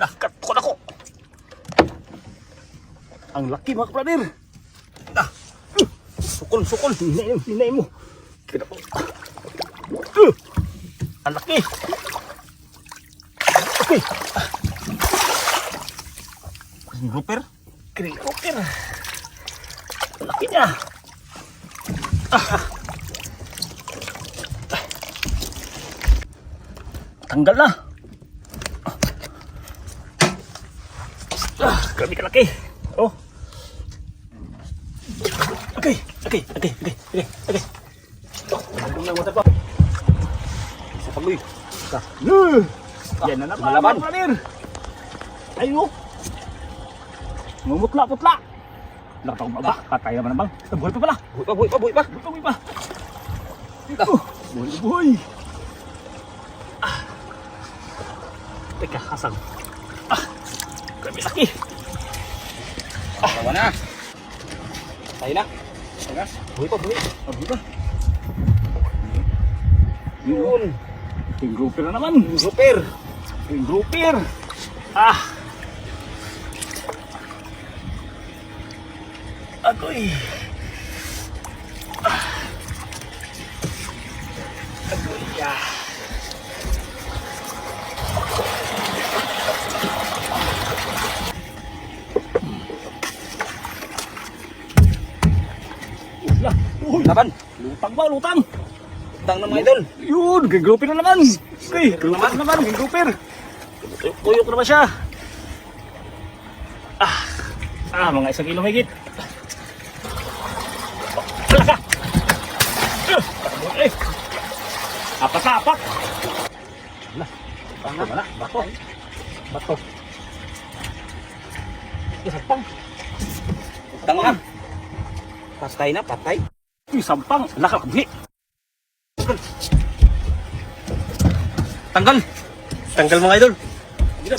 Nakatukot ako. Ang laki mga kaprader. Sukol. Hinay mo. Kaya po. Ang laki. Okay. Grouper. Grouper. Ang laki niya. Tanggal na. Grabe kalaki. Oh. Okay. Ang lang mo pa. Isa pagoy. Yan na naman. Malaban. Ayun. Mumutla-putla. Nakatawag ba? Patay naman bang? Buhay pa pala. Buhay pa. Buhay. Teka, hasang. Grabe laki. Tawa na. Tayo na. Buhay pa. Yun. King grouper na naman. King grouper. Agoy. Agoy ya. Laban. Lutang. Utang na mga idol. Yun, king grouper na naman. Okay, grouper na naman, king grouper. Tuyok naman siya. Mga 1 kilo higit. Alaka. Apat. Wala. Bato. Sampang. Utang na. Patay. Sampang. Nakakabli. Tanggal mga idol. Hindi na,